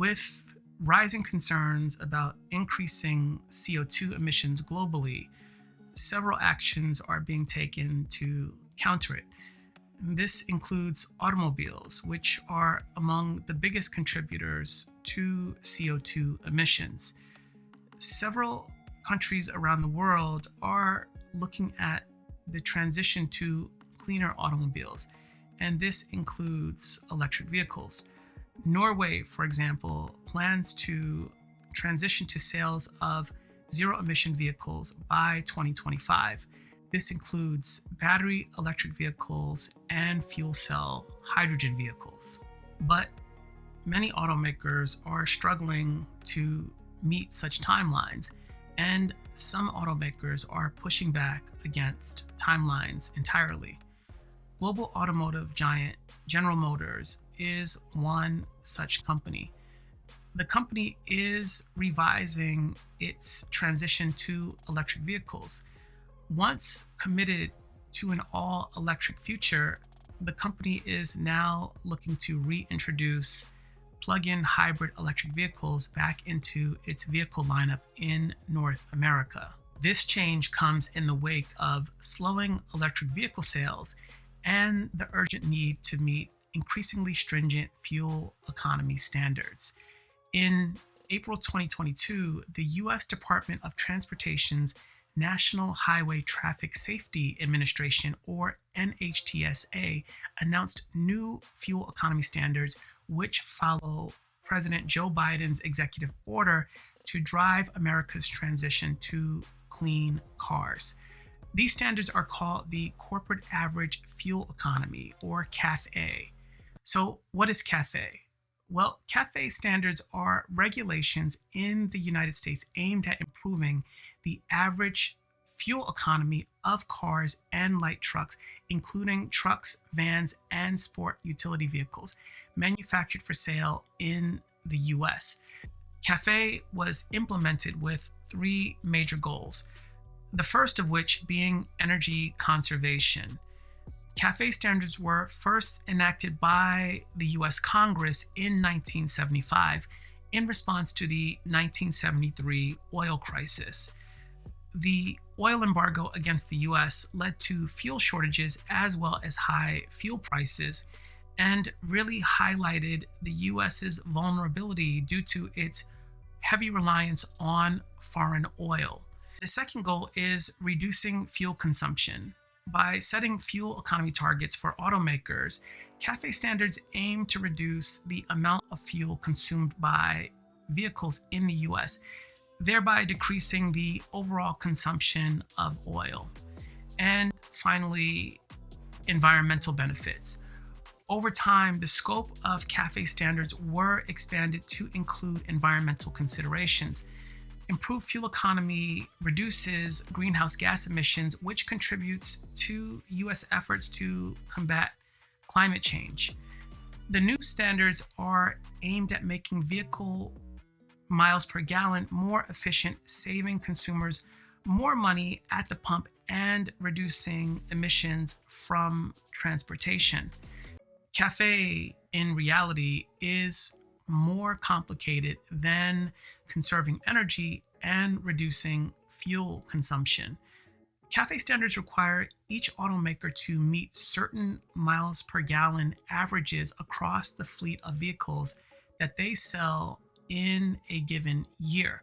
With rising concerns about increasing CO2 emissions globally, several actions are being taken to counter it. This includes automobiles, which are among the biggest contributors to CO2 emissions. Several countries around the world are looking at the transition to cleaner automobiles, and this includes electric vehicles. Norway, for example, plans to transition to sales of zero emission vehicles by 2025. This includes battery electric vehicles and fuel cell hydrogen vehicles. But many automakers are struggling to meet such timelines, and some automakers are pushing back against timelines entirely. Global automotive giant General Motors is one such company. The company is revising its transition to electric vehicles. Once committed to an all-electric future, the company is now looking to reintroduce plug-in hybrid electric vehicles back into its vehicle lineup in North America. This change comes in the wake of slowing electric vehicle sales and the urgent need to meet increasingly stringent fuel economy standards. In April 2022, the U.S. Department of Transportation's National Highway Traffic Safety Administration, or NHTSA, announced new fuel economy standards which follow President Joe Biden's executive order to drive America's transition to clean cars. These standards are called the Corporate Average Fuel Economy, or CAFE. So what is CAFE? Well, CAFE standards are regulations in the United States aimed at improving the average fuel economy of cars and light trucks, including trucks, vans, and sport utility vehicles manufactured for sale in the US. CAFE was implemented with three major goals, the first of which being energy conservation. CAFE standards were first enacted by the US Congress in 1975 in response to the 1973 oil crisis. The oil embargo against the US led to fuel shortages as well as high fuel prices, and really highlighted the US's vulnerability due to its heavy reliance on foreign oil. The second goal is reducing fuel consumption. By setting fuel economy targets for automakers, CAFE standards aim to reduce the amount of fuel consumed by vehicles in the US, thereby decreasing the overall consumption of oil. And finally, environmental benefits. Over time, the scope of CAFE standards were expanded to include environmental considerations. Improved fuel economy reduces greenhouse gas emissions, which contributes to U.S. efforts to combat climate change. The new standards are aimed at making vehicle miles per gallon more efficient, saving consumers more money at the pump and reducing emissions from transportation. CAFE, in reality, is more complicated than conserving energy and reducing fuel consumption. CAFE standards require each automaker to meet certain miles per gallon averages across the fleet of vehicles that they sell in a given year.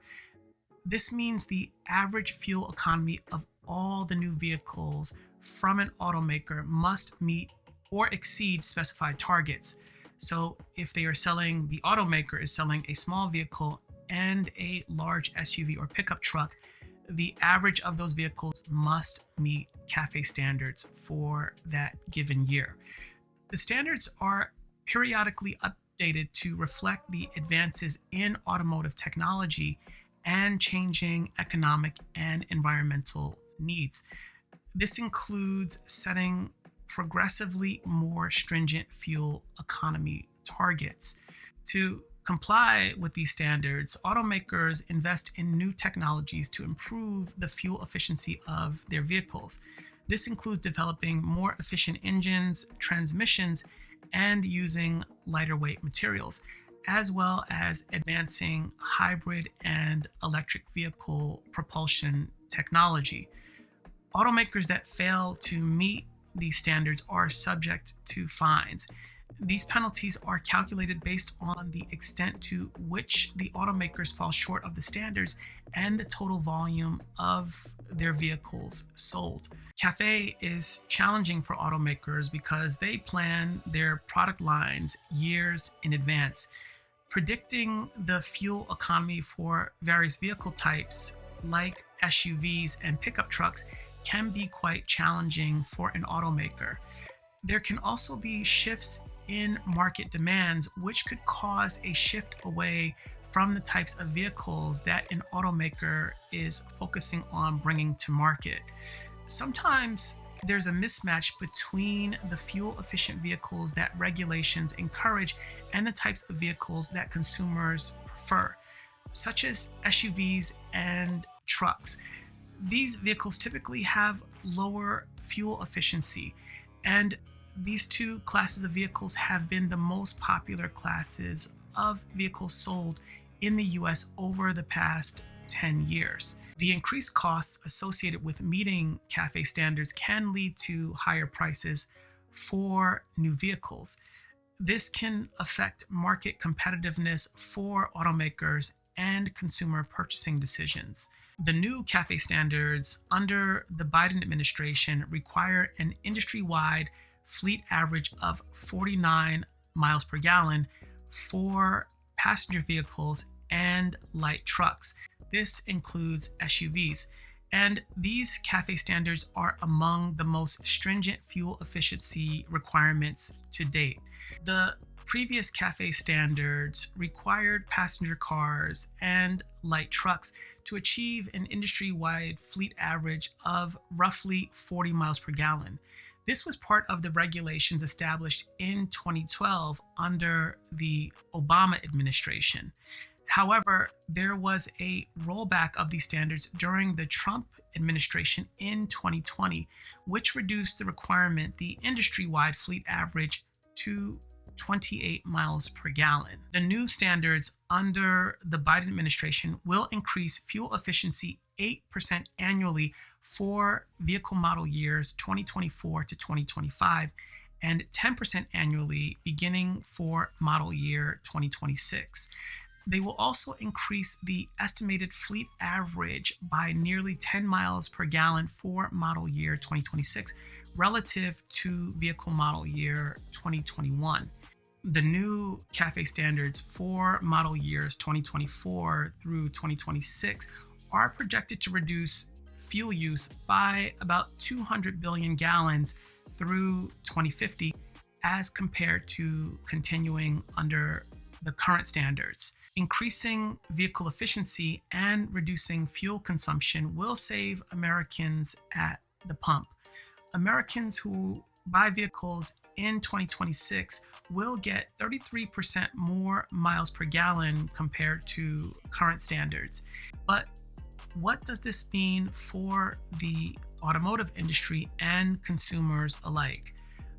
This means the average fuel economy of all the new vehicles from an automaker must meet or exceed specified targets. So if the automaker is selling a small vehicle and a large SUV or pickup truck, the average of those vehicles must meet CAFE standards for that given year. The standards are periodically updated to reflect the advances in automotive technology and changing economic and environmental needs. This includes setting progressively more stringent fuel economy targets. To comply with these standards, automakers invest in new technologies to improve the fuel efficiency of their vehicles. This includes developing more efficient engines, transmissions, and using lighter weight materials. as well as advancing hybrid and electric vehicle propulsion technology. Automakers that fail to meet these standards are subject to fines. These penalties are calculated based on the extent to which the automakers fall short of the standards and the total volume of their vehicles sold. CAFE is challenging for automakers because they plan their product lines years in advance. Predicting the fuel economy for various vehicle types like SUVs and pickup trucks can be quite challenging for an automaker. There can also be shifts in market demands, which could cause a shift away from the types of vehicles that an automaker is focusing on bringing to market. Sometimes there's a mismatch between the fuel efficient vehicles that regulations encourage and the types of vehicles that consumers prefer, such as SUVs and trucks. These vehicles typically have lower fuel efficiency, and these two classes of vehicles have been the most popular classes of vehicles sold in the US over the past 10 years. The increased costs associated with meeting CAFE standards can lead to higher prices for new vehicles. This can affect market competitiveness for automakers and consumer purchasing decisions. The new CAFE standards under the Biden administration require an industry-wide fleet average of 49 miles per gallon for passenger vehicles and light trucks. This includes SUVs. And these CAFE standards are among the most stringent fuel efficiency requirements to date. The previous CAFE standards required passenger cars and light trucks to achieve an industry-wide fleet average of roughly 40 miles per gallon. This was part of the regulations established in 2012 under the Obama administration. However, there was a rollback of these standards during the Trump administration in 2020, which reduced the requirement, the industry-wide fleet average, to 28 miles per gallon. The new standards under the Biden administration will increase fuel efficiency 8% annually for vehicle model years 2024 to 2025 and 10% annually beginning for model year 2026. They will also increase the estimated fleet average by nearly 10 miles per gallon for model year 2026 relative to vehicle model year 2021. The new CAFE standards for model years 2024 through 2026 are projected to reduce fuel use by about 200 billion gallons through 2050 as compared to continuing under the current standards. Increasing vehicle efficiency and reducing fuel consumption will save Americans at the pump. Americans who buy vehicles in 2026 will get 33% more miles per gallon compared to current standards. But what does this mean for the automotive industry and consumers alike?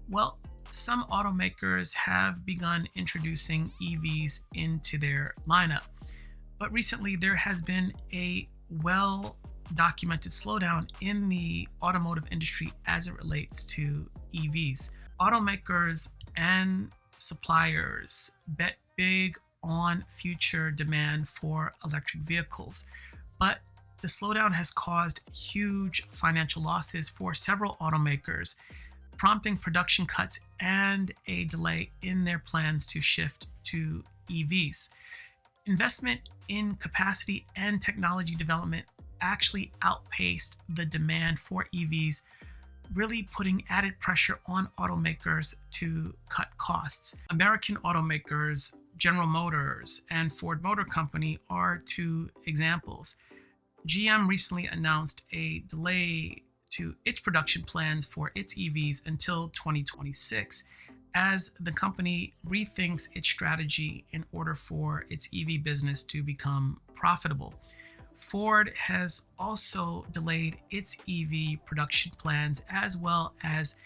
Well, some automakers have begun introducing EVs into their lineup, but recently there has been a well-documented slowdown in the automotive industry as it relates to EVs. Automakers and suppliers bet big on future demand for electric vehicles, but the slowdown has caused huge financial losses for several automakers, prompting production cuts and a delay in their plans to shift to EVs. Investment in capacity and technology development actually outpaced the demand for EVs, really putting added pressure on automakers to cut costs. American automakers, General Motors, and Ford Motor Company are two examples. GM recently announced a delay to its production plans for its EVs until 2026 as the company rethinks its strategy in order for its EV business to become profitable. Ford has also delayed its EV production plans as well as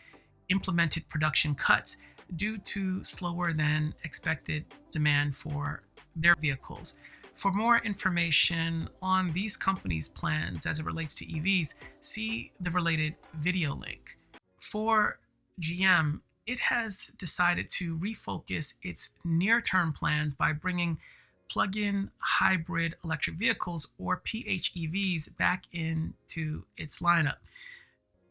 implemented production cuts due to slower than expected demand for their vehicles. For more information on these companies' plans as it relates to EVs, see the related video link. For GM, it has decided to refocus its near-term plans by bringing plug-in hybrid electric vehicles, or PHEVs, back into its lineup.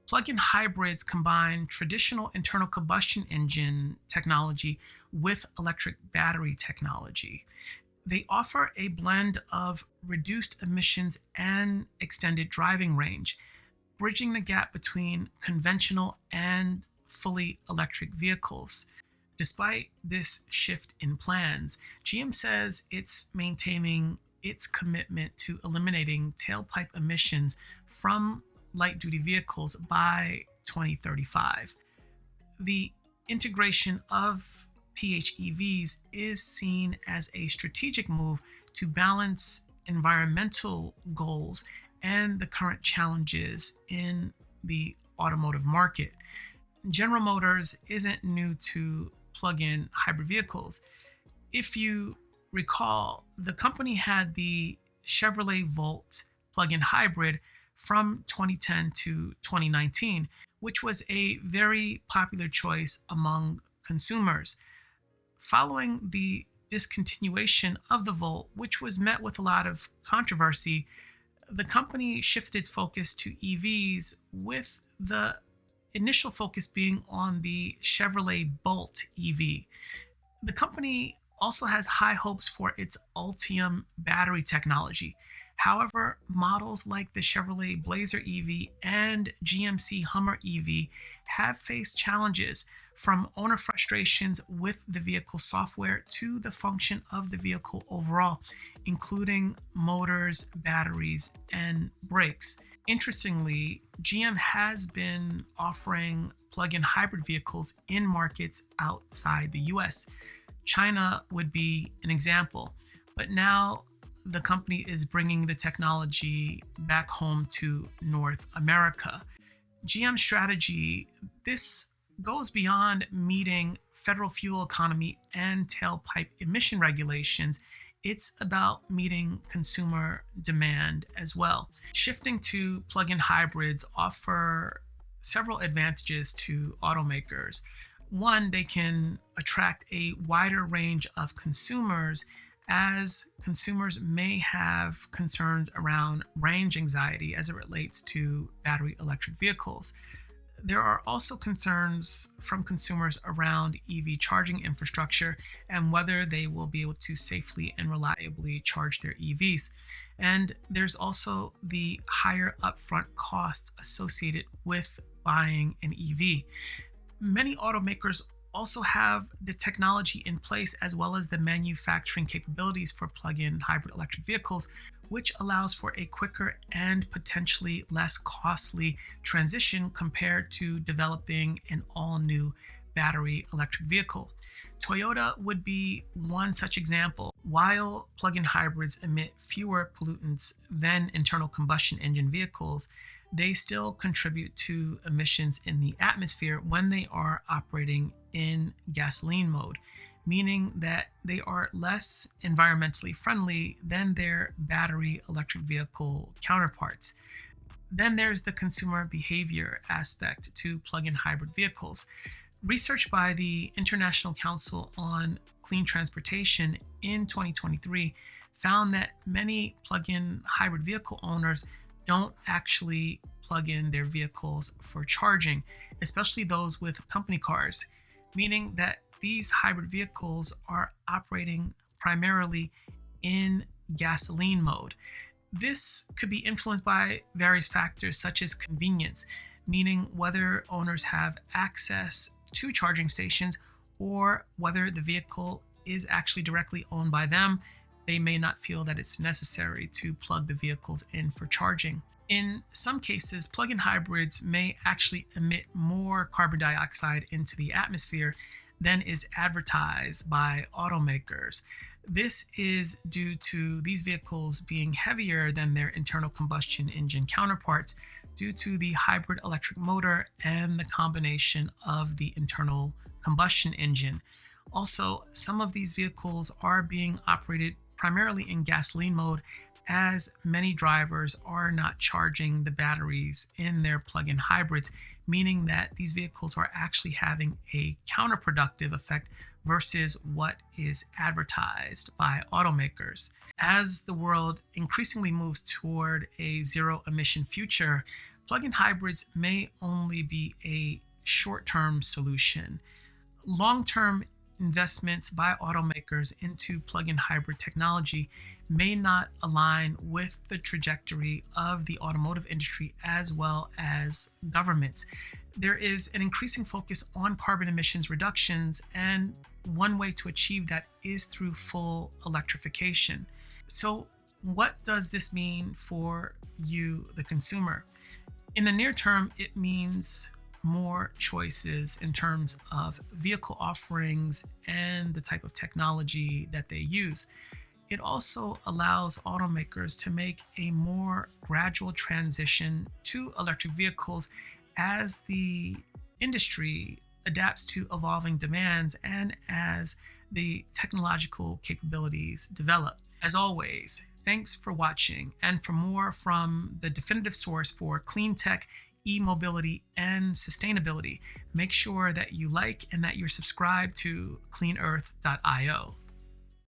Plug-in hybrids combine traditional internal combustion engine technology with electric battery technology. They offer a blend of reduced emissions and extended driving range, bridging the gap between conventional and fully electric vehicles. Despite this shift in plans, GM says it's maintaining its commitment to eliminating tailpipe emissions from light-duty vehicles by 2035. The integration of PHEVs is seen as a strategic move to balance environmental goals and the current challenges in the automotive market. General Motors isn't new to plug-in hybrid vehicles. If you recall, the company had the Chevrolet Volt plug-in hybrid from 2010 to 2019, which was a very popular choice among consumers. Following the discontinuation of the Volt, which was met with a lot of controversy, the company shifted its focus to EVs, with the initial focus being on the Chevrolet Bolt EV. The company also has high hopes for its Ultium battery technology. However, models like the Chevrolet Blazer EV and GMC Hummer EV have faced challenges, from owner frustrations with the vehicle software to the function of the vehicle overall, including motors, batteries, and brakes. Interestingly, GM has been offering plug-in hybrid vehicles in markets outside the US. China would be an example, but now the company is bringing the technology back home to North America. GM's strategy, this goes beyond meeting federal fuel economy and tailpipe emission regulations. It's about meeting consumer demand as well. Shifting to plug-in hybrids offer several advantages to automakers. One, they can attract a wider range of consumers, as consumers may have concerns around range anxiety as it relates to battery electric vehicles. There are also concerns from consumers around EV charging infrastructure and whether they will be able to safely and reliably charge their EVs. And there's also the higher upfront costs associated with buying an EV. Many automakers also have the technology in place, as well as the manufacturing capabilities for plug-in hybrid electric vehicles, which allows for a quicker and potentially less costly transition compared to developing an all-new battery electric vehicle. Toyota would be one such example. While plug-in hybrids emit fewer pollutants than internal combustion engine vehicles, they still contribute to emissions in the atmosphere when they are operating in gasoline mode, meaning that they are less environmentally friendly than their battery electric vehicle counterparts. Then there's the consumer behavior aspect to plug-in hybrid vehicles. Research by the International Council on Clean Transportation in 2023 found that many plug-in hybrid vehicle owners don't actually plug in their vehicles for charging, especially those with company cars, meaning that these hybrid vehicles are operating primarily in gasoline mode. This could be influenced by various factors such as convenience, meaning whether owners have access to charging stations or whether the vehicle is actually directly owned by them. They may not feel that it's necessary to plug the vehicles in for charging. In some cases, plug-in hybrids may actually emit more carbon dioxide into the atmosphere than is advertised by automakers. This is due to these vehicles being heavier than their internal combustion engine counterparts due to the hybrid electric motor and the combination of the internal combustion engine. Also, some of these vehicles are being operated primarily in gasoline mode, as many drivers are not charging the batteries in their plug-in hybrids, meaning that these vehicles are actually having a counterproductive effect versus what is advertised by automakers. As the world increasingly moves toward a zero emission future, plug-in hybrids may only be a short-term solution. Long-term investments by automakers into plug-in hybrid technology may not align with the trajectory of the automotive industry as well as governments. There is an increasing focus on carbon emissions reductions, and one way to achieve that is through full electrification. So, what does this mean for you, the consumer? In the near term, it means more choices in terms of vehicle offerings and the type of technology that they use. It also allows automakers to make a more gradual transition to electric vehicles as the industry adapts to evolving demands and as the technological capabilities develop. As always, thanks for watching. And for more from the definitive source for clean tech, e-mobility, and sustainability, make sure that you like and that you're subscribed to cleanearth.io.